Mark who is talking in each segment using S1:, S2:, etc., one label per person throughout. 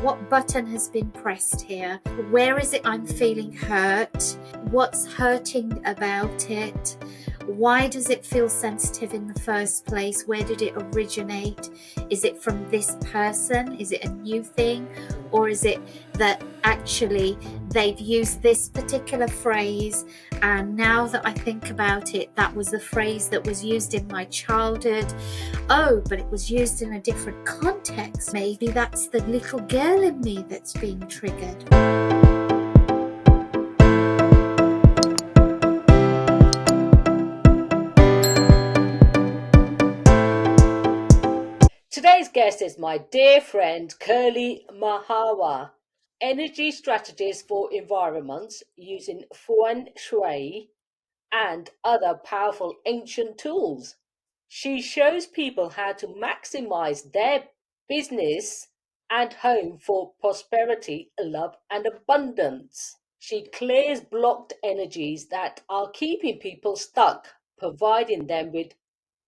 S1: What button has been pressed here? Where is it I'm feeling hurt? What's hurting about it? Why does it feel sensitive in the first place? Where did it originate? Is it from this person? Is it a new thing? Or is it that actually they've used this particular phrase, and now that I think about it, that was the phrase that was used in my childhood. Oh, but it was used in a different context. Maybe that's the little girl in me that's being triggered.
S2: Today's guest is my dear friend Kurly Marwaha, energy strategist for environments using Feng Shui and other powerful ancient tools. She shows people how to maximize their business and home for prosperity, love, and abundance. She clears blocked energies that are keeping people stuck, providing them with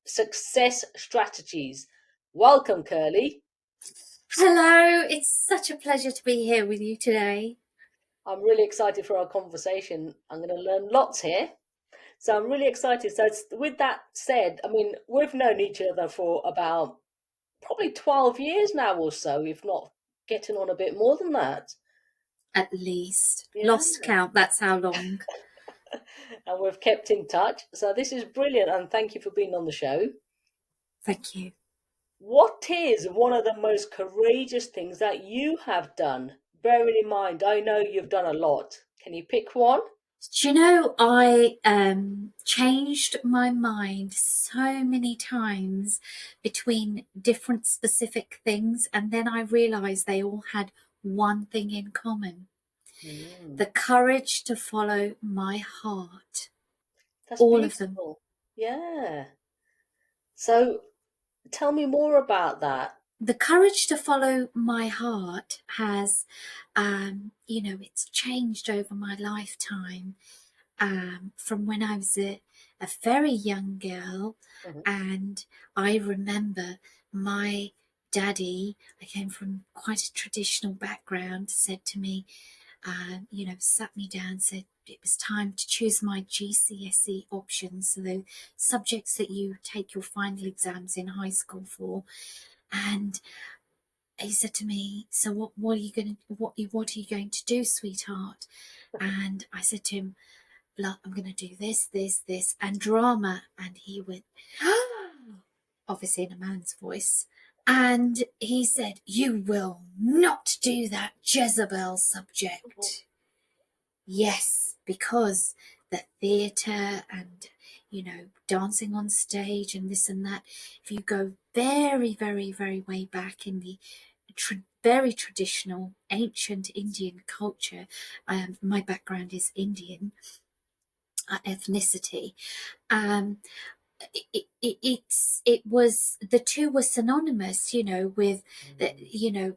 S2: success strategies. Welcome, Kurly.
S1: Hello, it's such a pleasure to be here with you today.
S2: I'm really excited for our conversation. I'm going to learn lots here. So I'm really excited. So, with that said, I mean, we've known each other for about probably 12 years now or so, if not getting on a bit more than that.
S1: At least.
S2: Yeah.
S1: Lost count, that's how long.
S2: And we've kept in touch. So, this is brilliant. And thank you for being on the show.
S1: Thank you.
S2: What is one of the most courageous things that you have done? Bearing in mind, I know you've done a lot. Can you pick one?
S1: Do you know, I changed my mind so many times between different specific things, and then I realized they all had one thing in common. The courage to follow my heart.
S2: That's
S1: All
S2: beautiful.
S1: of them.
S2: Yeah. So tell me more about that.
S1: The courage to follow my heart has, it's changed over my lifetime. From when I was a very young girl, and I remember my daddy, I came from quite a traditional background, said to me, sat me down, said it was time to choose my GCSE options, so the subjects that you take your final exams in high school for. And he said to me, so what are you going to do, sweetheart? And I said to him, I'm going to do this, and drama. And he went, obviously in a man's voice. And he said, you will not do that Jezebel subject. Yes, because the theatre and, dancing on stage and this and that, if you go very, very, very way back in the very traditional ancient Indian culture, my background is Indian ethnicity. It was, the two were synonymous, with the,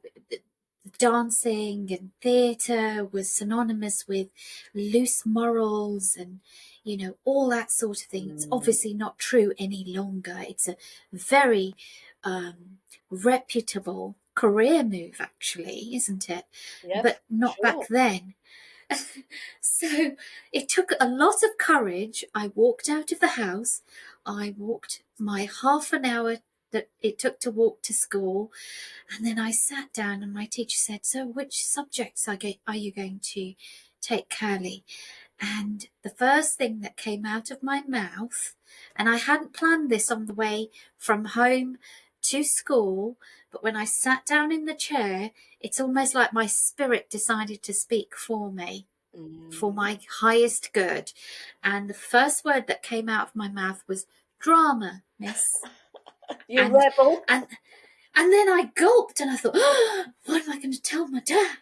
S1: dancing and theatre was synonymous with loose morals and all that sort of thing. It's obviously not true any longer. It's a very reputable career move, actually, isn't it?
S2: Yep,
S1: but not
S2: sure.
S1: back then. So it took a lot of courage. I walked out of the house. I walked my half an hour that it took to walk to school. And then I sat down and my teacher said, so which subjects are you going to take, Kurly? And the first thing that came out of my mouth, and I hadn't planned this on the way from home to school, but when I sat down in the chair, it's almost like my spirit decided to speak for me, for my highest good. And the first word that came out of my mouth was drama, miss.
S2: You rebel.
S1: And then I gulped and I thought, what am I going to tell my dad?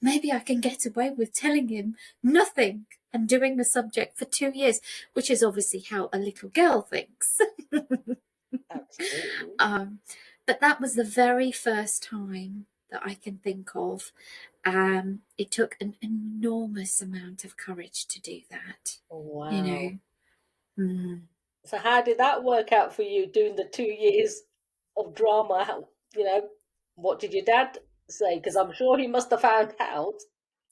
S1: Maybe I can get away with telling him nothing and doing the subject for 2 years, which is obviously how a little girl thinks.
S2: Absolutely.
S1: But that was the very first time that I can think of. It took an enormous amount of courage to do that.
S2: Wow. So how did that work out for you, doing the 2 years of drama? What did your dad say? Because I'm sure he must have found out.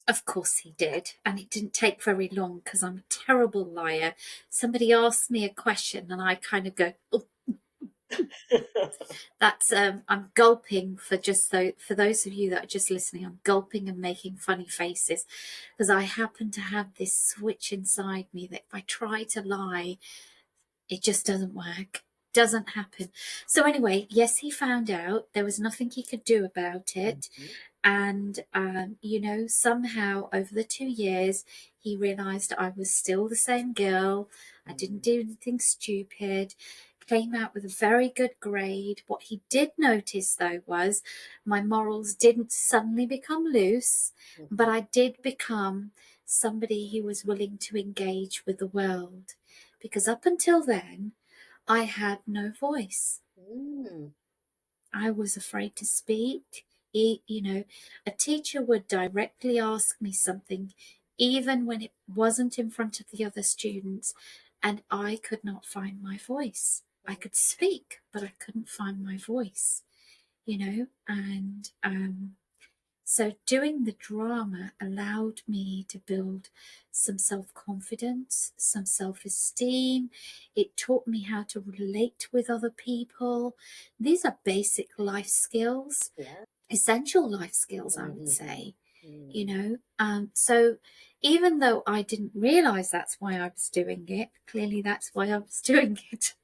S1: Of course he did, and it didn't take very long because I'm a terrible liar. Somebody asked me a question, and I kind of go, "Oh, that's." I'm gulping for just for those of you that are just listening. I'm gulping and making funny faces because I happen to have this switch inside me that if I try to lie, it just doesn't work. Doesn't happen. So anyway, yes, he found out. There was nothing he could do about it.
S2: Mhm,
S1: And, somehow over the 2 years, he realised I was still the same girl. I didn't
S2: mhm,
S1: do anything stupid. Came out with a very good grade. What he did notice, though, was my morals didn't suddenly become loose, but
S2: mhm,
S1: I did become somebody who was willing to engage with the world. Because up until then, I had no voice.
S2: mm,
S1: I was afraid to speak. A teacher would directly ask me something, even when it wasn't in front of the other students, and I could not find my voice. I could speak, but I couldn't find my voice, and so doing the drama allowed me to build some self-confidence, some self-esteem. It taught me how to relate with other people. These are basic life skills,
S2: yeah.
S1: essential life skills, I would
S2: Mhm,
S1: say,
S2: mm.
S1: So even though I didn't realize that's why I was doing it, clearly that's why I was doing it.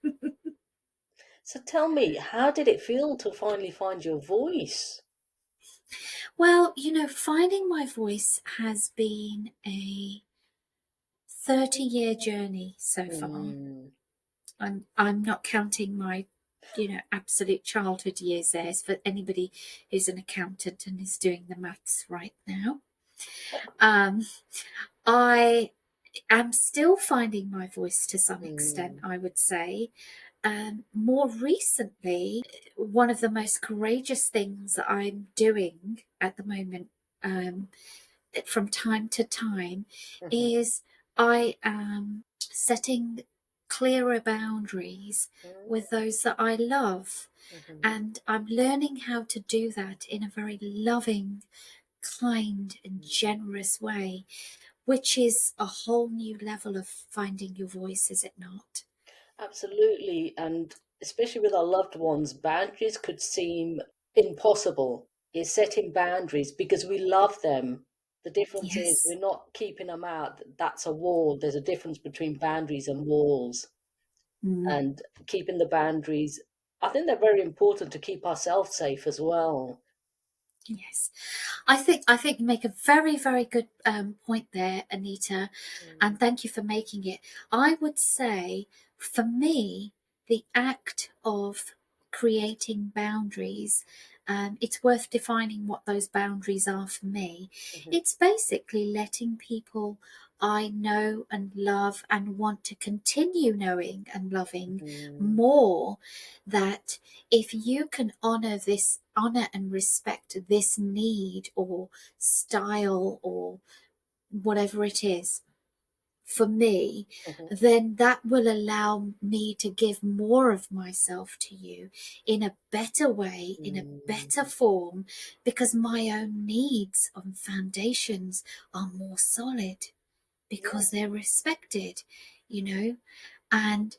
S2: So tell me, how did it feel to finally find your voice?
S1: Well, finding my voice has been a 30-year journey so far.
S2: Mm,
S1: I'm not counting my, absolute childhood years there. It's for anybody who's an accountant and is doing the maths right now. Um, I am still finding my voice to some extent,
S2: mm,
S1: I would say. More recently, one of the most courageous things that I'm doing at the moment, um, from time to time,
S2: mhm,
S1: is I am setting clearer boundaries with
S2: mm,
S1: those that I love.
S2: mhm,
S1: And I'm learning how to do that in a very loving, kind, and
S2: mm.
S1: generous way, which is a whole new level of finding your voice, is it not?
S2: Absolutely. And especially with our loved ones, boundaries could seem impossible. Is setting boundaries because we love them. The difference is
S1: Yes.
S2: we're not keeping them out. That's a wall. There's a difference between boundaries and walls.
S1: Mm.
S2: And keeping the boundaries, I think they're very important to keep ourselves safe as well.
S1: Yes, I think you make a very, very good point there, Anita,
S2: Mm,
S1: and thank you for making it. I would say, for me, the act of creating boundaries, it's worth defining what those boundaries are for me.
S2: mhm,
S1: It's basically letting people I know and love and want to continue knowing and loving
S2: mhm,
S1: more, that if you can honor and respect this need or style or whatever it is for me,
S2: mhm,
S1: then that will allow me to give more of myself to you in a better way, in a better
S2: mm.
S1: form, because my own needs and foundations are more solid
S2: Yeah.
S1: because they're respected, you know. And,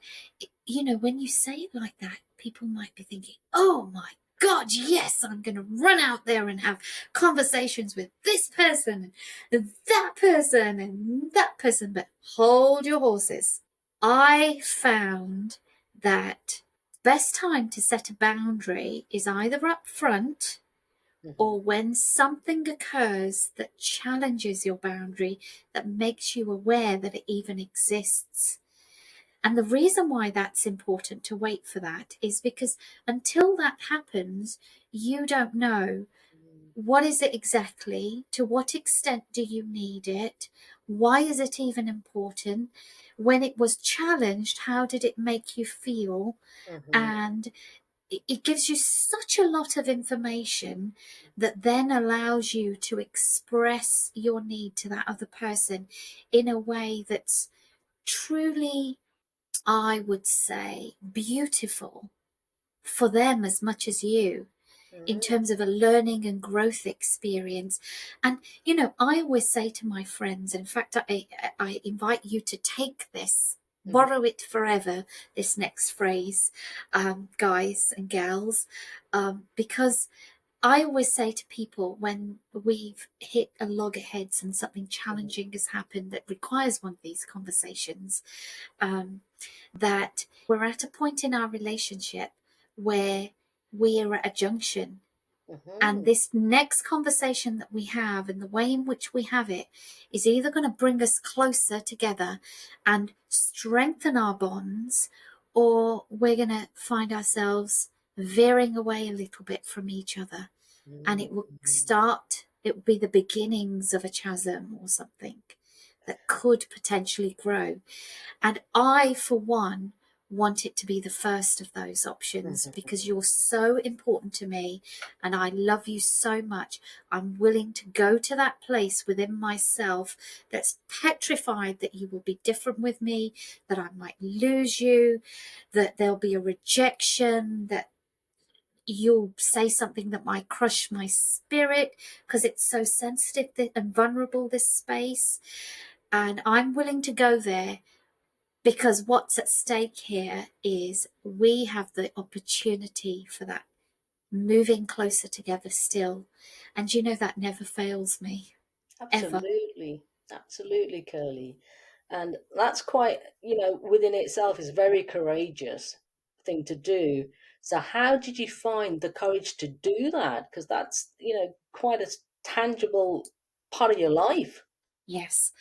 S1: when you say it like that, people might be thinking, oh my God, yes, I'm going to run out there and have conversations with this person and that person and that person. But hold your horses. I found that best time to set a boundary is either up front
S2: Mhm,
S1: or when something occurs that challenges your boundary, that makes you aware that it even exists. And the reason why that's important to wait for that is because until that happens, you don't know
S2: mm,
S1: what is it exactly, to what extent do you need it, why is it even important, when it was challenged, how did it make you feel,
S2: mhm,
S1: and it gives you such a lot of information that then allows you to express your need to that other person in a way that's truly, I would say, beautiful for them as much as you. in
S2: Mm-hmm.
S1: terms of a learning and growth experience. And, you know, I always say to my friends, in fact, I invite you to take this, borrow it forever, this next phrase, guys and gals, because I always say to people when we've hit a loggerheads and something challenging has happened that requires one of these conversations, um, that we're at a point in our relationship where we are at a junction. And
S2: Mm-hmm.
S1: this next conversation that we have and the way in which we have it is either going to bring us closer together and strengthen our bonds, or we're going to find ourselves veering away a little bit from each other. And it will be the beginnings of a chasm or something that could potentially grow. And I, for one, want it to be the first of those options because you're so important to me and I love you so much. I'm willing to go to that place within myself that's petrified that you will be different with me, that I might lose you, that there'll be a rejection, that you'll say something that might crush my spirit because it's so sensitive and vulnerable, this space. And I'm willing to go there because what's at stake here is we have the opportunity for that moving closer together still. And you know that never fails me, ever.
S2: Absolutely, absolutely, Curly. And that's quite, within itself is a very courageous thing to do. So how did you find the courage to do that? Because that's, quite a tangible part of your life.
S1: Yes.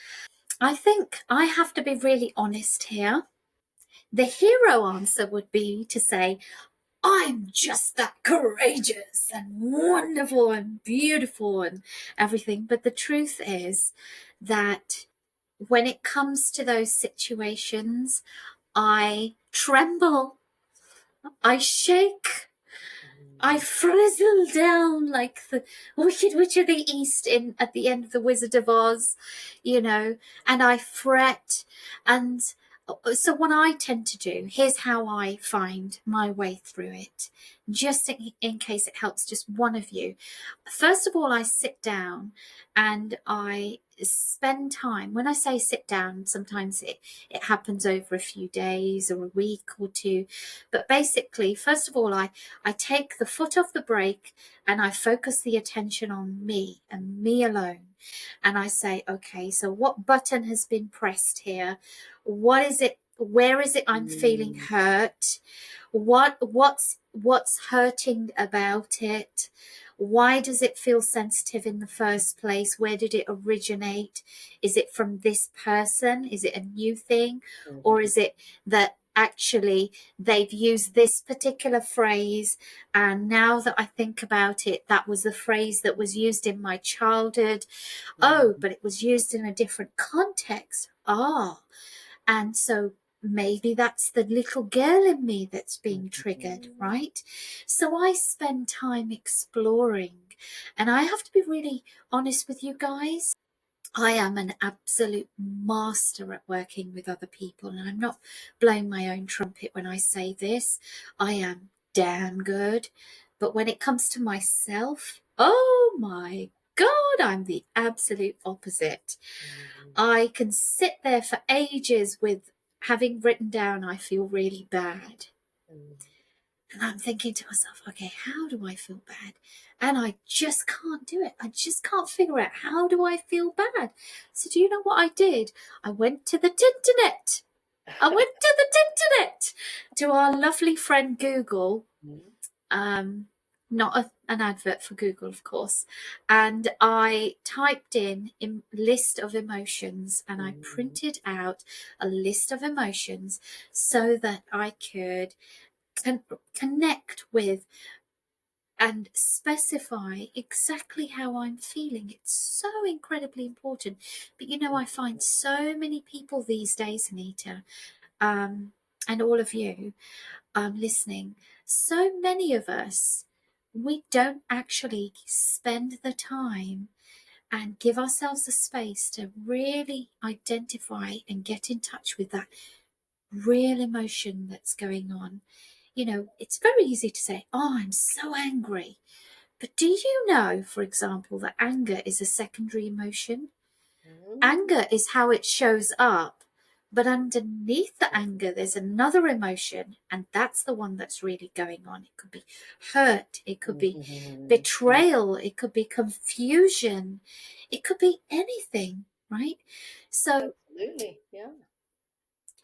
S1: I think I have to be really honest here. The hero answer would be to say, I'm just that courageous and wonderful and beautiful and everything. But the truth is that when it comes to those situations, I tremble, I shake, I frizzle down like the Wicked Witch of the East in at the end of the Wizard of Oz, you know, and I fret. And so what I tend to do, here's how I find my way through it, just in case it helps just one of you. First of all, I sit down and I spend time. When I say sit down, sometimes it happens over a few days or a week or two. But basically, first of all, I take the foot off the brake and I focus the attention on me and me alone. And I say, okay, so what button has been pressed here? What is it? Where is it I'm feeling
S2: Mm,
S1: hurt? What's hurting about it? Why does it feel sensitive in the first place? Where did it originate? Is it from this person? Is it a new thing? Or
S2: mhm,
S1: is it that actually they've used this particular phrase, and now that I think about it, that was the phrase that was used in my childhood? Oh,
S2: mhm,
S1: but it was used in a different context. And so maybe that's the little girl in me that's being triggered,
S2: mhm,
S1: right? So I spend time exploring. And I have to be really honest with you guys. I am an absolute master at working with other people. And I'm not blowing my own trumpet when I say this. I am damn good. But when it comes to myself, oh my God, I'm the absolute opposite.
S2: mhm,
S1: I can sit there for ages with having written down, I feel really bad.
S2: mhm,
S1: And I'm thinking to myself, okay, how do I feel bad? And I just can't do it. I just can't figure out how do I feel bad. So do you know what I did? I went to the internet. I went to the internet to our lovely friend Google,
S2: mhm,
S1: not an advert for Google, of course. And I typed in list of emotions and I
S2: mhm,
S1: printed out a list of emotions so that I could connect with and specify exactly how I'm feeling. It's so incredibly important. But you know, I find so many people these days, Anita, um, and all of you listening, so many of us, we don't actually spend the time and give ourselves a space to really identify and get in touch with that real emotion that's going on. it's very easy to say, oh, I'm so angry. But do you know, for example, that anger is a secondary emotion?
S2: Mm,
S1: Anger is how it shows up, but underneath the anger, there's another emotion, and that's the one that's really going on. It could be hurt, it could be
S2: mhm, mm,
S1: betrayal, it could be confusion, it could be anything, right? So
S2: absolutely. Yeah.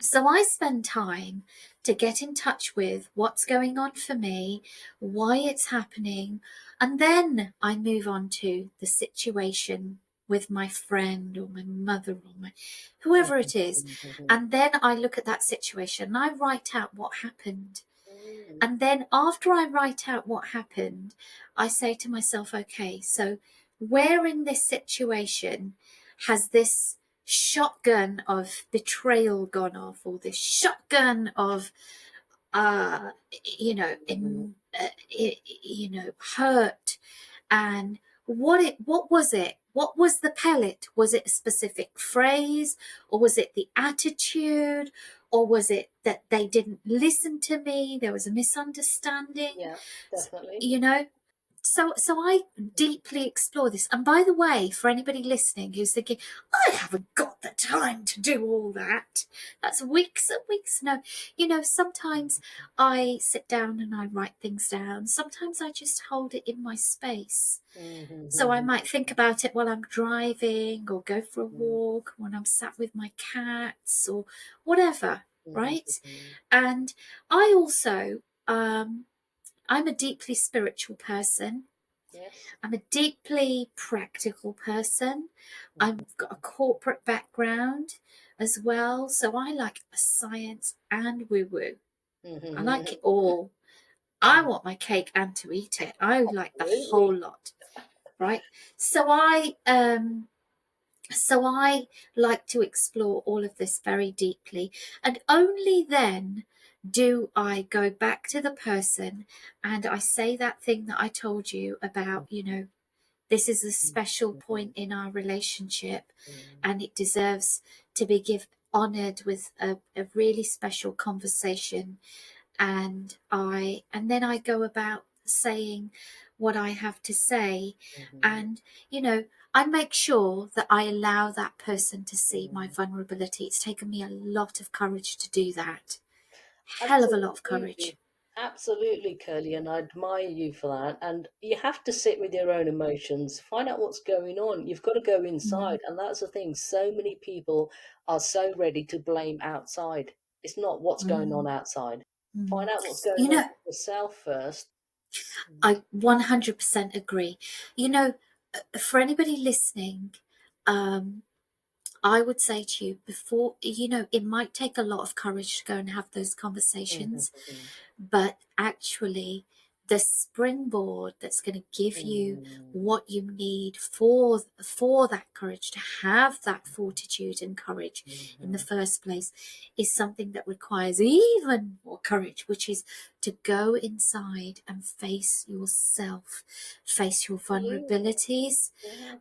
S1: so I spend time to get in touch with what's going on for me, why it's happening, and then I move on to the situation with my friend or my mother or my whoever
S2: Mhm,
S1: it is.
S2: mhm,
S1: And then I look at that situation and I write out what happened.
S2: mm,
S1: And then after I write out what happened, I say to myself, okay, so where in this situation has this shotgun of betrayal gone off, or this shotgun of, uh,
S2: mhm,
S1: hurt? And what was it? What was the pellet? Was it a specific phrase, or was it the attitude, or was it that they didn't listen to me? There was a misunderstanding,
S2: yeah, definitely.
S1: you know? So I deeply explore this. And by the way, for anybody listening who's thinking, I haven't got the time to do all that, that's weeks and weeks. No, sometimes I sit down and I write things down. Sometimes I just hold it in my space.
S2: Mhm,
S1: So I
S2: mhm,
S1: might think about it while I'm driving, or go for a
S2: mhm,
S1: walk when I'm sat with my cats, or whatever,
S2: mhm,
S1: right?
S2: mhm.
S1: And I also, I'm a deeply spiritual person.
S2: Yes.
S1: I'm a deeply practical person.
S2: Mhm,
S1: I've got a corporate background as well. So I like science and woo woo. I
S2: mhm,
S1: like it all. I
S2: mhm.
S1: want my cake and to eat it. I like the whole
S2: Absolutely.
S1: lot, right? So I like to explore all of this very deeply, and only then do I go back to the person and I say that thing that I told you about, this is a special point in our relationship, and it deserves to be honored with a really special conversation. And then I go about saying what I have to say.
S2: Mhm,
S1: And I make sure that I allow that person to see my
S2: mhm.
S1: vulnerability. It's taken me a lot of courage to do that. Hell of a lot of courage.
S2: Absolutely. Absolutely, Curly, and I admire you for that. And you have to sit with your own emotions, find out what's going on. You've got to go
S1: Mm,
S2: inside. And that's the thing. So many people are so ready to blame outside. It's not what's going on
S1: mm,
S2: outside.
S1: mm.
S2: Find out what's going
S1: You
S2: on
S1: know,
S2: with yourself first.
S1: I 100% agree. You know, for anybody listening, um, I would say to you before, it might take a lot of courage to go and have those
S2: Mhm,
S1: conversations,
S2: mhm,
S1: but actually, the springboard that's going to give you
S2: mhm,
S1: what you need for that courage, to have that fortitude and courage in the
S2: mhm.
S1: first place, is something that requires even more courage, which is to go inside and face yourself, face your
S2: Absolutely.
S1: vulnerabilities,
S2: Yeah.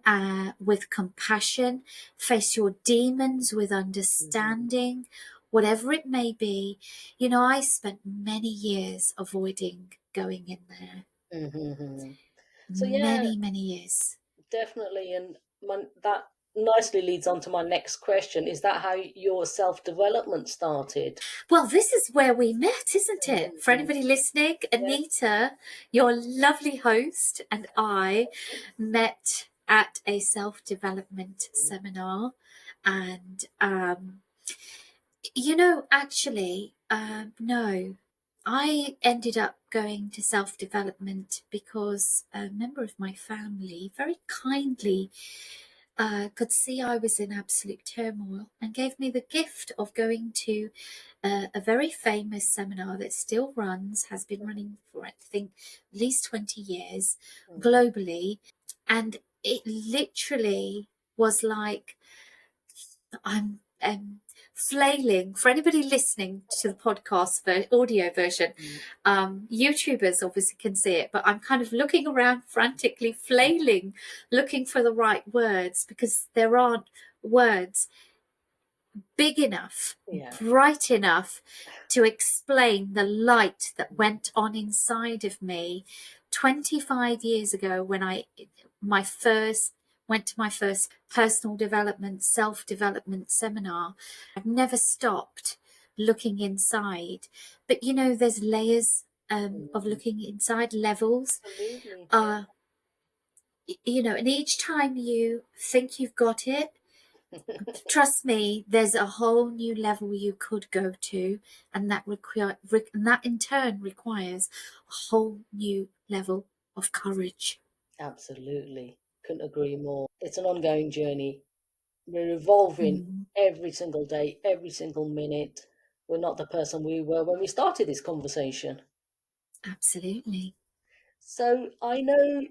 S1: with compassion, face your demons with
S2: Mhm,
S1: understanding, whatever it may be. I spent many years avoiding going in there.
S2: mhm, mhm. So yeah,
S1: Many, many years.
S2: definitely, and that nicely leads on to my next question. Is that how your self-development started?
S1: Well, this is where we met, isn't it? For
S2: Mhm.
S1: anybody listening,
S2: Yes.
S1: Anita, your lovely host, and I met at a self development seminar. And actually, no. I ended up going to self development because a member of my family very kindly could see I was in absolute turmoil and gave me the gift of going to a very famous seminar that still runs, has been running for, I think, at least 20 years
S2: Mhm.
S1: globally. And it literally was like, I'm flailing. For anybody listening to the podcast audio version,
S2: Mhm.
S1: YouTubers obviously can see it, but I'm kind of looking around frantically, flailing, looking for the right words because there aren't words. big enough,
S2: Yeah.
S1: bright enough to explain the light that went on inside of me 25 years ago when I my first went to my first personal development, self-development seminar. I've never stopped looking inside. But you know, there's layers of
S2: Mm.
S1: looking inside, levels.
S2: Absolutely. Yeah.
S1: Uh, you know, and each time you think you've got it, trust me, there's a whole new level you could go to, and that in turn requires a whole new level of courage.
S2: Absolutely. Couldn't agree more. It's an ongoing journey. We're evolving
S1: Mm,
S2: every single day, every single minute. We're not the person we were when we started this conversation.
S1: absolutely.
S2: So I know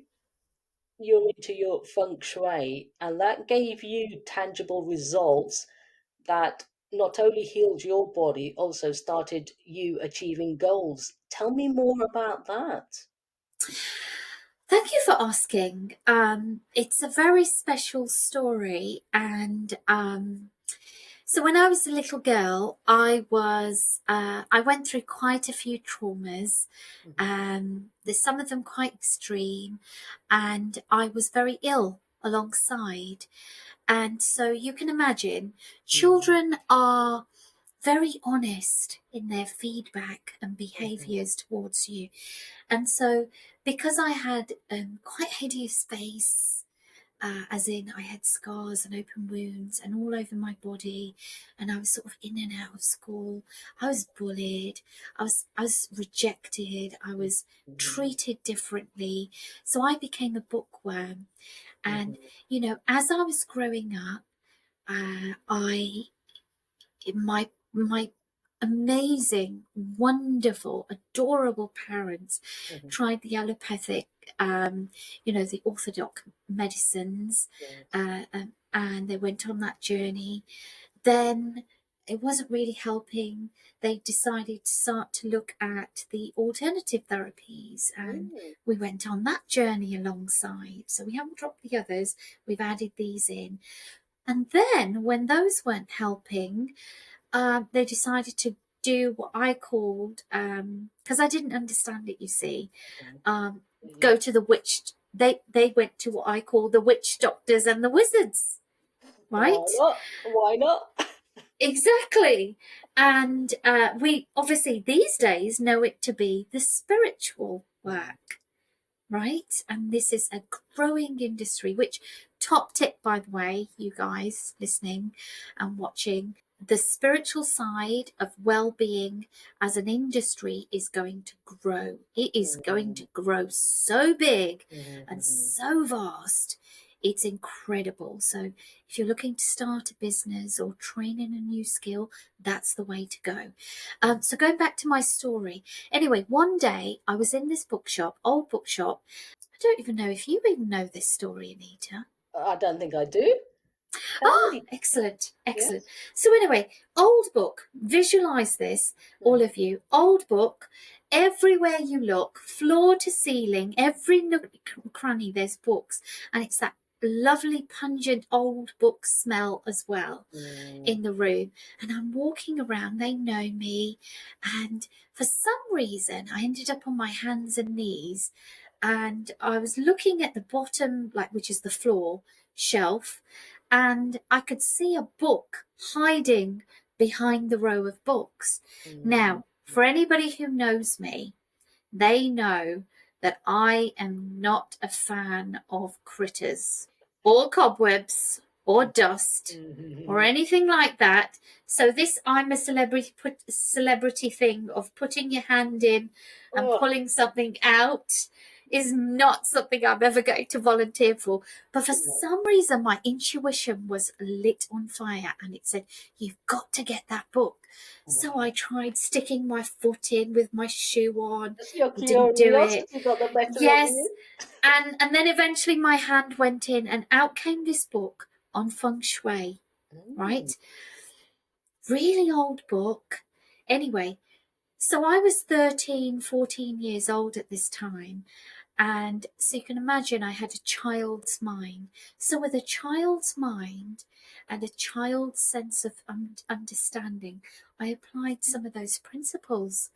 S2: you're into your feng shui, and that gave you tangible results that not only healed your body, also started you achieving goals. Tell me more about that.
S1: Thank you for asking. It's a very special story, and so when I was a little girl, I went through quite a few traumas.
S2: Mhm,
S1: There's some of them quite extreme, and I was very ill alongside. And so you can imagine,
S2: mhm,
S1: children are very honest in their feedback and
S2: mhm,
S1: behaviours towards you. And so, because I had quite hideous face, as in I had scars and open wounds and all over my body, and I was sort of in and out of school. I was bullied. I was rejected. I was
S2: mhm,
S1: treated differently. So I became a bookworm. And
S2: mhm,
S1: you know, as I was growing up, I my amazing, wonderful, adorable parents
S2: mhm.
S1: tried the allopathic, you know, the orthodox medicines,
S2: Yes.
S1: and they went on that journey. Then it wasn't really helping. They decided to start to look at the alternative therapies, and
S2: Mm,
S1: we went on that journey alongside. So we haven't dropped the others, we've added these in. And then when those weren't helping, they decided to do what I called, because I didn't understand it, you see,
S2: mhm.
S1: um,
S2: Yeah.
S1: go to the witch. They went to what I call the witch doctors and the wizards,
S2: Why
S1: right?
S2: not? Why not?
S1: Exactly. And we obviously these days know it to be the spiritual
S2: Mhm,
S1: work, right? And this is a growing industry, which, top tip, by the way, you guys listening and watching, the spiritual side of well-being as an industry is going to grow. It is going
S2: mhm,
S1: to grow so big
S2: mhm,
S1: and
S2: mhm,
S1: so vast. It's incredible. So if you're looking to start a business or train in a new skill, that's the way to go. So going back to my story, anyway, one day I was in this bookshop, old bookshop. I don't even know if you even know this story, Anita.
S2: I don't think I do. Tell
S1: Ah,
S2: me.
S1: excellent, excellent.
S2: Yes.
S1: So anyway, old book. Visualize this, all
S2: Mhm,
S1: of you. Old book. Everywhere you look, floor to ceiling, every nook cranny, there's books, and it's that lovely, pungent old book smell as well
S2: mm,
S1: in the room. And I'm walking around. They know me, and for some reason, I ended up on my hands and knees, and I was looking at the bottom, like which is the floor shelf, and I could see a book hiding behind the row of books.
S2: mm,
S1: Now, for anybody who knows me, they know that I am not a fan of critters or cobwebs or dust or
S2: mhm.
S1: anything like that. So this I'm a celebrity thing of putting your hand in and
S2: Oh,
S1: pulling something out is not something I'm ever going to volunteer for. But for
S2: no.
S1: some reason, my intuition was lit on fire and it said, "You've got to get that book." So
S2: Wow.
S1: I tried sticking my foot in with my shoe on.
S2: Your
S1: It didn't do it.
S2: curiosity got the better of
S1: Yes.
S2: you.
S1: And then eventually my hand went in and out came this book on feng shui,
S2: Mm,
S1: right? Really old book. Anyway, so I was 13, 14 years old at this time. And so you can imagine I had a child's mind. So, with a child's mind and a child's sense of understanding, I applied some of those principles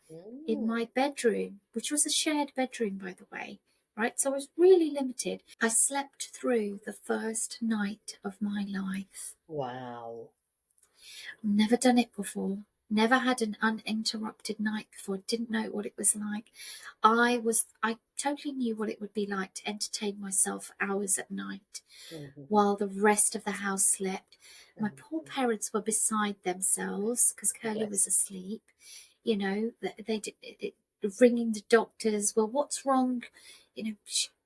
S1: in
S2: Mm.
S1: my bedroom, which was a shared bedroom, by the way. Right, so I was really limited. I slept through the first night of my life.
S2: Wow.
S1: Never done it before. Never had an uninterrupted night before. Didn't know what it was like. I totally knew what it would be like to entertain myself for hours at night
S2: Mhm,
S1: while the rest of the house slept. My poor
S2: mhm.
S1: parents were beside themselves because Curly was
S2: Bless.
S1: asleep. You know, they did ringing the doctors. Well, what's wrong? You know,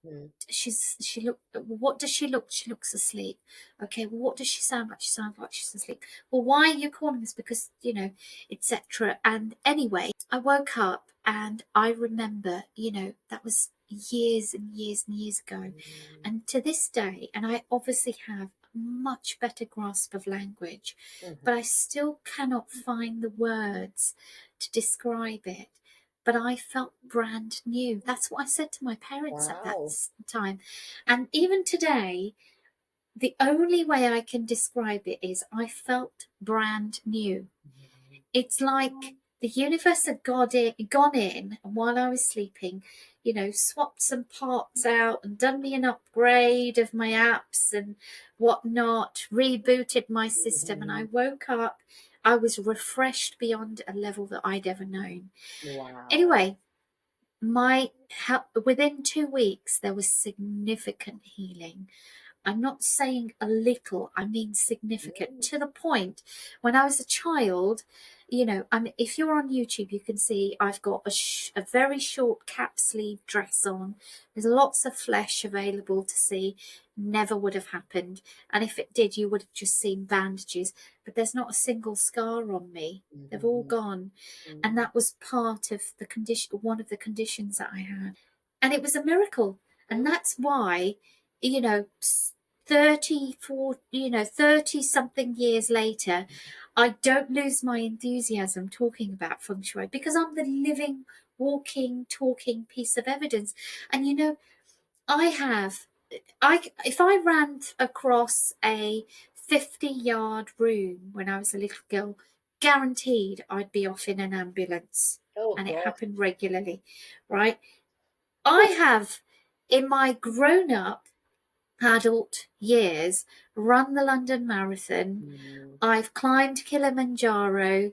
S2: Mm,
S1: she look, what does she look, she looks asleep. Okay, well, what does she sound like, she sounds like she's asleep. Well, why are you calling us? Because, you know, etc. And anyway, I woke up and I remember, you know, that was years and years and years ago,
S2: mm,
S1: and to this day, and I obviously have a much better grasp of language,
S2: mhm.
S1: but I still cannot find the words to describe it. But I felt brand new. That's what I said to my parents at that
S2: Wow.
S1: time. And even today, the only way I can describe it is I felt brand new.
S2: Mhm,
S1: It's like the universe had gone in, and while I was sleeping, you know, swapped some parts out and done me an upgrade of my apps and whatnot, rebooted my system, and I
S2: mhm.
S1: woke up. I was refreshed beyond a level that I'd ever known.
S2: Wow.
S1: Anyway, my within 2 weeks there was significant healing. I'm not saying a little, I mean significant,
S2: Mm,
S1: to the point when I was a child, you know, I mean, if you're on YouTube, you can see I've got a very short cap sleeve dress on. There's lots of flesh available to see. Never would have happened. And if it did, you would have just seen bandages. But there's not a single scar on me. They've all
S2: mhm,
S1: gone. And
S2: mhm,
S1: that was part of the condition, one of the conditions that I had. And it was a miracle. And
S2: mm.
S1: that's why, you know, 34, you know, 30 something years later, I don't lose my enthusiasm talking about feng shui because I'm the living, walking, talking piece of evidence. And, you know, I have, if I ran across a 50-yard room when I was a little girl, guaranteed I'd be off in an ambulance.
S2: Oh
S1: And it
S2: God.
S1: happened regularly, right? I have, in my grown up adult years, run the London Marathon.
S2: Mm,
S1: I've climbed Kilimanjaro.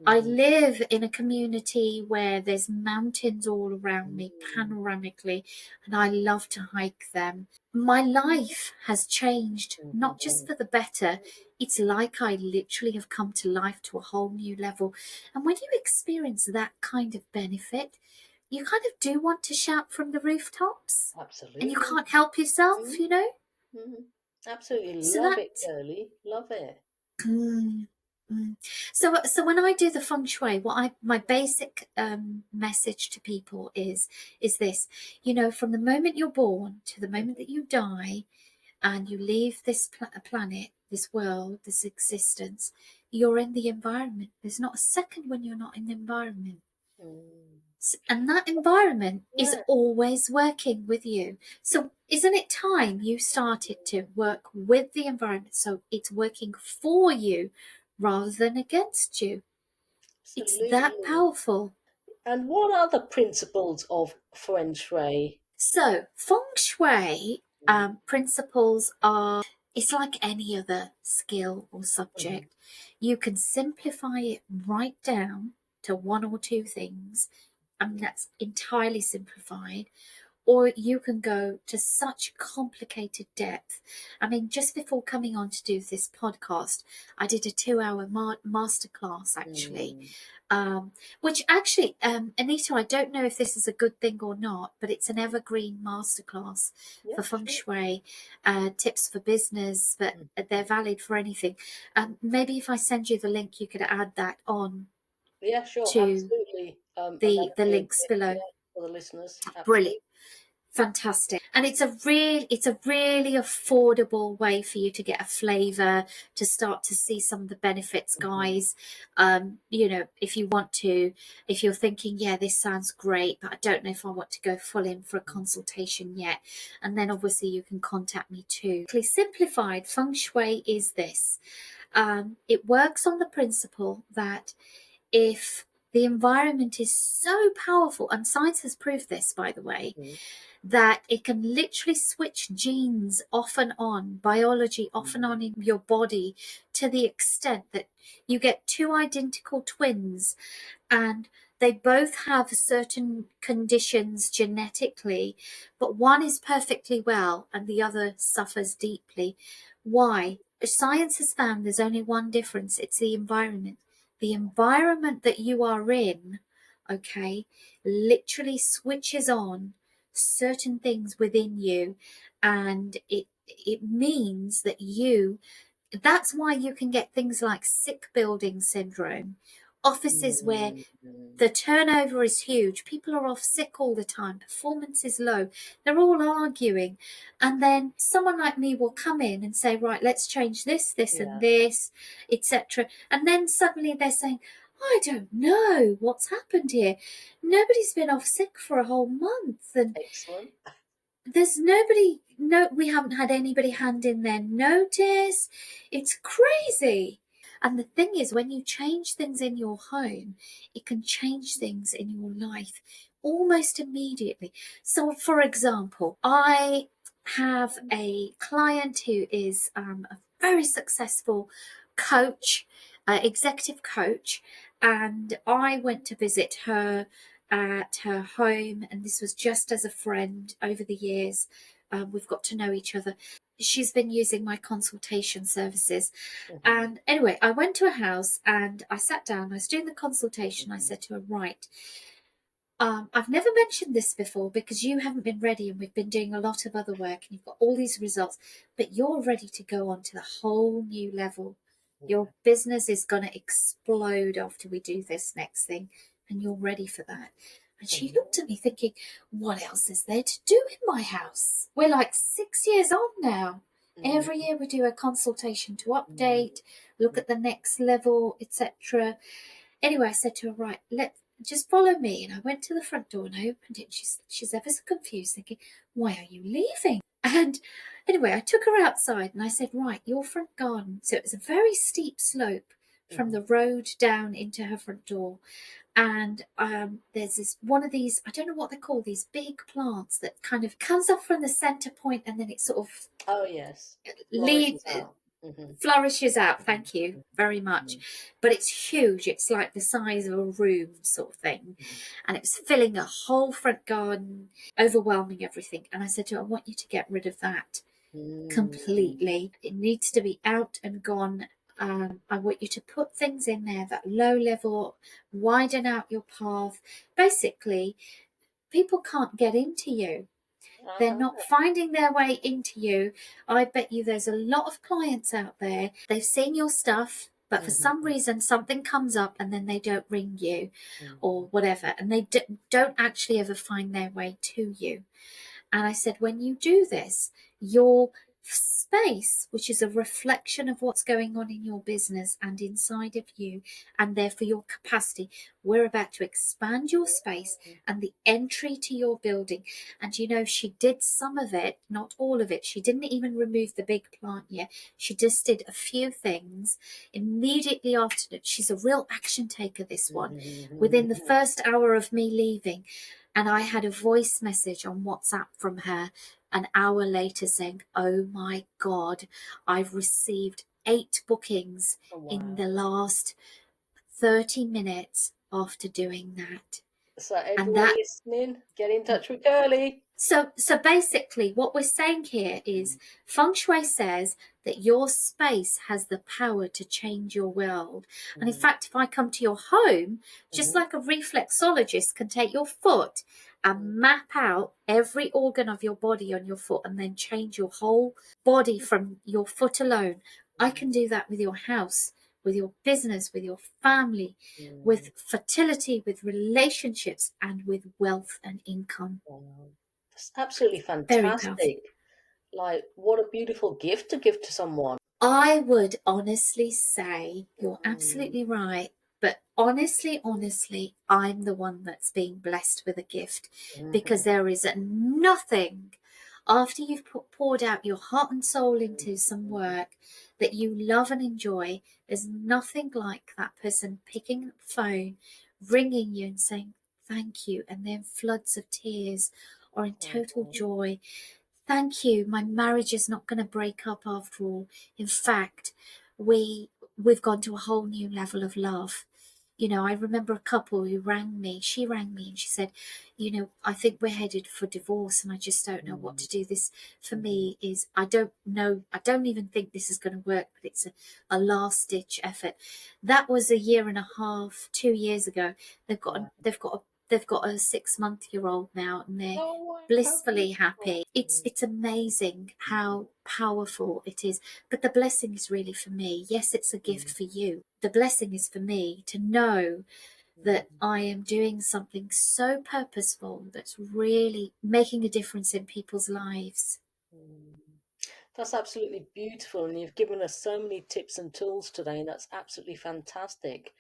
S1: I
S2: mhm,
S1: live in a community where there's mountains all around me
S2: mm,
S1: panoramically, and I love to hike them. My life has changed, not just
S2: mhm.
S1: for the better. It's like I literally have come to life to a whole new level. And when you experience that kind of benefit, you kind of do want to shout from the rooftops, and you
S2: Absolutely.
S1: can't help yourself,
S2: Mm,
S1: you know?
S2: mhm. Absolutely
S1: So
S2: love
S1: that
S2: it, Curly. Love it.
S1: mm, mm. So when I do the feng shui, my basic message to people is this: you know, from the moment you're born to the moment
S2: Mhm,
S1: that you die and you leave this planet, this world, this existence, you're in the environment. There's not a second when you're not in the environment.
S2: mm.
S1: And that environment is
S2: Yeah.
S1: always working with you. So, isn't it time you started to work with the environment so it's working for you rather than against you? It's that
S2: Absolutely.
S1: powerful.
S2: And what are the principles of Feng Shui?
S1: So, feng shui
S2: Mm,
S1: principles are, it's like any other skill or
S2: mhm,
S1: subject. You can simplify it right down to one or two things, and that's entirely simplified, or you can go to such complicated depth. I mean, just before coming on to do this podcast, I did a 2 hour masterclass actually,
S2: mm.
S1: which actually, Anita, I don't know if this is a good thing or not, but it's an evergreen masterclass
S2: Yeah,
S1: for feng
S2: sure.
S1: shui, tips for business, but
S2: Mm.
S1: they're valid for anything. Maybe if I send you the link, you could add that on
S2: Yeah, sure.
S1: to
S2: Absolutely. And that
S1: the
S2: would be a
S1: links
S2: great,
S1: below.
S2: yeah, for the listeners.
S1: Brilliant.
S2: Absolutely.
S1: Fantastic. And it's a really affordable way for you to get a flavor, to start to see some of the benefits,
S2: Mhm.
S1: guys. If you want to, if you're thinking, yeah, this sounds great, but I don't know if I want to go full in for a consultation yet. And then obviously you can contact me too. Simplified, Feng Shui is this. It works on the principle that if the environment is so powerful, and science has proved this, by the way,
S2: Mhm.
S1: that it can literally switch genes off and on, biology off and
S2: Mhm.
S1: on in your body, to the extent that you get two identical twins and they both have certain conditions genetically, but one is perfectly well and the other suffers deeply. Why? Science has found there's only one difference, it's the environment. The environment that you are in, okay, literally switches on certain things within you, and it means that that's why you can get things like sick building syndrome, offices where
S2: Mhm.
S1: the turnover is huge, people are off sick all the time, performance is low, they're all arguing. And then someone like me will come in and say, right, let's change this, this, and
S2: Yeah.
S1: this, etc. And then suddenly they're saying, I don't know what's happened here. Nobody's been off sick for a whole month, and
S2: Excellent.
S1: there's nobody, no, we haven't had anybody hand in their notice. It's crazy. And the thing is, when you change things in your home, it can change things in your life almost immediately. So, for example, I have a client who is a very successful coach, executive coach, and I went to visit her at her home, and this was just as a friend over the years. We've got to know each other. She's been using my consultation services.
S2: Mhm.
S1: And anyway, I went to a house and I sat down. I was doing the consultation. I
S2: Mhm.
S1: said to her, right, I've never mentioned this before because you haven't been ready and we've been doing a lot of other work and you've got all these results, but you're ready to go on to the whole new level. Your
S2: Yeah.
S1: business is going to explode after we do this next thing, and you're ready for that. And she
S2: Mhm.
S1: looked at me thinking, what else is there to do in my house? We're like 6 years on now. Every
S2: Mhm.
S1: year we do a consultation to
S2: Mhm.
S1: update, look at the next level, etc. Anyway, I said to her, right, let just follow me. And I went to the front door and I opened it. And she's ever so confused, thinking, why are you leaving? And anyway, I took her outside and I said, right, your front garden. So it was a very steep slope from
S2: Mhm.
S1: the road down into her front door. And there's this one of these, I don't know what they're called, these big plants that kind of comes up from the center point and then it sort of
S2: Oh yes.
S1: leaves,
S2: Flourishes out. Mhm.
S1: flourishes out.
S2: Mhm.
S1: Thank you very much.
S2: Mhm.
S1: But it's huge. It's like the size of a room, sort of thing.
S2: Mhm.
S1: And it was filling a whole front garden, overwhelming everything. And I said to her, I want you to get rid of that
S2: Mhm.
S1: completely. It needs to be out and gone. I want you to put things in there that low level, widen out your path. Basically, people can't get into you. They're
S2: Uh-huh.
S1: not finding their way into you. I bet you there's a lot of clients out there. They've seen your stuff, but for some
S2: Mhm.
S1: reason something comes up and then they don't ring you or
S2: Mhm.
S1: whatever, and they don't actually ever find their way to you. And I said, when you do this, your space, which is a reflection of what's going on in your business and inside of you, and therefore your capacity, we're about to expand your space and the entry to your building. And she did some of it, not all of it. She didn't even remove the big plant yet. She just did a few things immediately after that. She's a real action taker, this one. Within the
S2: Mhm.
S1: first hour of me leaving, and I had a voice message on WhatsApp from her an hour later saying, oh my God, I've received 8 bookings in the
S2: Wow.
S1: last 30 minutes after doing that.
S2: So
S1: And
S2: everyone
S1: that
S2: listening, get in touch with Curly.
S1: So basically, what we're saying here is Feng Shui says that your space has the power to change your world. And in
S2: Mhm.
S1: fact, if I come to your home, just
S2: Mhm.
S1: like a reflexologist can take your foot and map out every organ of your body on your foot and then change your whole body from your foot alone, I
S2: Mhm.
S1: can do that with your house, with your business, with your family,
S2: Mhm.
S1: with fertility, with relationships, and with wealth and income.
S2: Wow. It's absolutely
S1: Very powerful.
S2: fantastic. Like, what a beautiful gift to give to someone.
S1: I would honestly say you're
S2: Mm,
S1: absolutely right. But honestly, I'm the one that's being blessed with a gift because
S2: mhm,
S1: there is nothing after you've poured out your heart and soul into some work that you love and enjoy. There's nothing like that person picking up the phone, ringing you and saying thank you, and then floods of tears or in total
S2: mhm,
S1: joy. Thank you. My marriage is not going to break up after all. In fact, we've gone to a whole new level of love. You know, I remember a couple who rang me. She rang me and she said, you know, I think we're headed for divorce and I just don't know what
S2: mhm,
S1: to do. This for
S2: mhm,
S1: me is I don't know. I don't even think this is going to work, but it's a last ditch effort. That was a year and a half, 2 years ago. They've got a,
S2: wow.
S1: they've got a, they've got a 6-month-old now and they're
S2: Oh, wow, how
S1: blissfully
S2: beautiful.
S1: happy. It's amazing how powerful it is. But the blessing is really for me. Yes, it's a gift
S2: Mm,
S1: for you. The blessing is for me to know that
S2: mm,
S1: I am doing something so purposeful that's really making a difference in people's lives.
S2: mm. That's absolutely beautiful, and you've given us so many tips and tools today, and that's absolutely fantastic.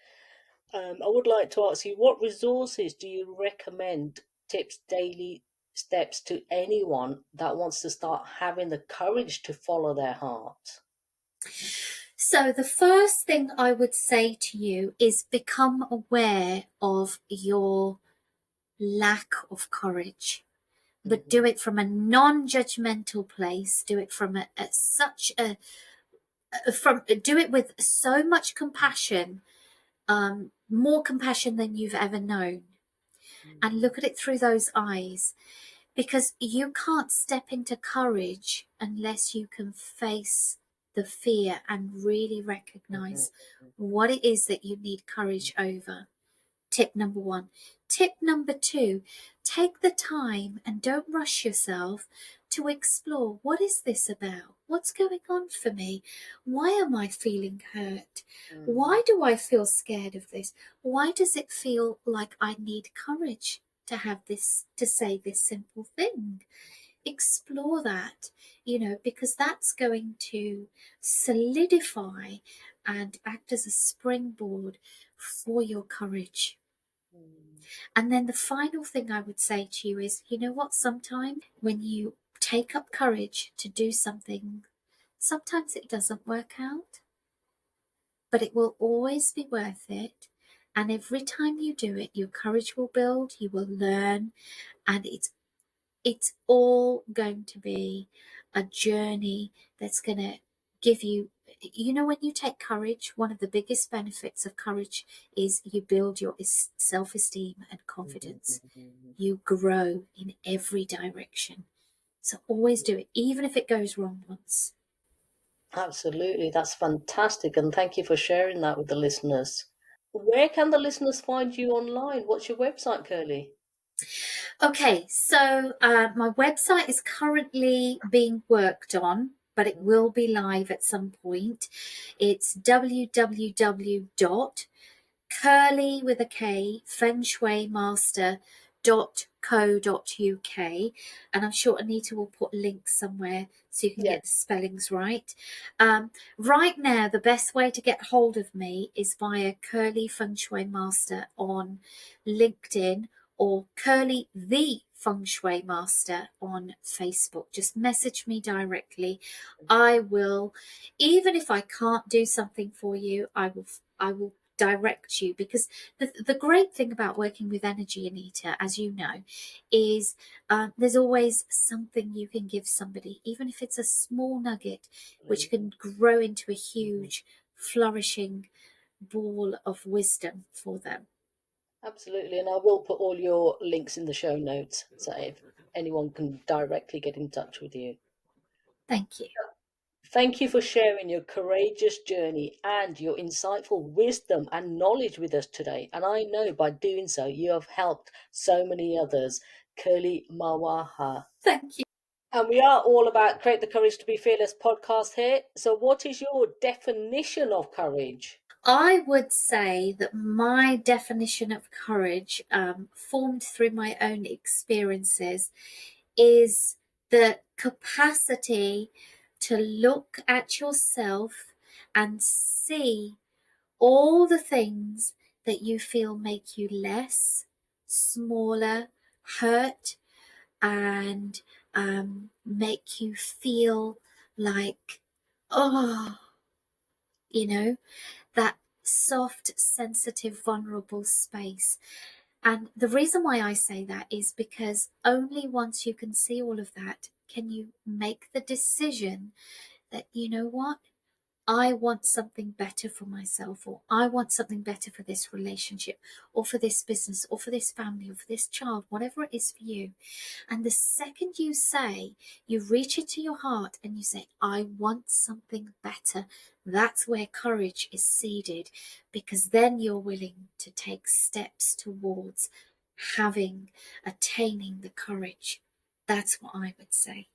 S2: I would like to ask you, what resources do you recommend, tips, daily steps to anyone that wants to start having the courage to follow their heart?
S1: So, the first thing I would say to you is become aware of your lack of courage, but do
S2: Mhm,
S1: it from a non-judgmental place. Do it from such a from do it with so much compassion, more compassion than you've ever known, and
S2: mhm,
S1: look at it through those eyes, because you can't step into courage unless you can face the fear and really
S2: mhm,
S1: recognize what it is that you need courage over. Tip number one. Tip number two, take the time and don't rush yourself to explore, what is this about? What's going on for me? Why am I feeling hurt?
S2: mhm,
S1: Why do I feel scared of this? Why does it feel like I need courage to have this, to say this simple thing? Explore that, because that's going to solidify and act as a springboard for your courage.
S2: mhm,
S1: And then the final thing I would say to you is, you know what, sometimes when you take up courage to do something, sometimes it doesn't work out, but it will always be worth it. And every time you do it, your courage will build, you will learn, and it's all going to be a journey that's going to give you, when you take courage, one of the biggest benefits of courage is you build your self-esteem and
S2: mhm,
S1: confidence.
S2: mhm.
S1: You grow in every direction. So always do it, even if it goes wrong once.
S2: Absolutely, that's fantastic, and thank you for sharing that with the listeners. Where can the listeners find you online? What's your website, Curly?
S1: Okay, so my website is currently being worked on, but it will be live at some point. It's www.Kurly with a K, Feng Shui Master .co.uk, and I'm sure Anita will put links somewhere so you can get the
S2: Yes.
S1: spellings right. Right now, the best way to get hold of me is via Kurly Feng Shui Master on LinkedIn, or Kurly the Feng Shui Master on Facebook. Just message me directly. I will, even if I can't do something for you, I will direct you, because the great thing about working with energy, Anita, as you know, is there's always something you can give somebody, even if it's a small nugget, which
S2: Absolutely.
S1: can grow into a
S2: Mhm.
S1: huge flourishing ball of wisdom for them.
S2: Absolutely, and I will put all your links in the show notes so if anyone can directly get in touch with you.
S1: Thank you.
S2: Thank you for sharing your courageous journey and your insightful wisdom and knowledge with us today. And I know by doing so, you have helped so many others. Curly Marwaha.
S1: Thank you.
S2: And we are all about Create the Courage to Be Fearless podcast here. So, what is your definition of courage?
S1: I would say that my definition of courage, formed through my own experiences, is the capacity to look at yourself and see all the things that you feel make you less, smaller, hurt, and make you feel like, oh, you know, that soft, sensitive, vulnerable space. And the reason why I say that is because only once you can see all of that can you make the decision that, you know what, I want something better for myself, or I want something better for this relationship, or for this business, or for this family, or for this child, whatever it is for you. And the second you say, you reach into your heart and you say, I want something better, that's where courage is seeded, because then you're willing to take steps towards attaining the courage. That's what I would say.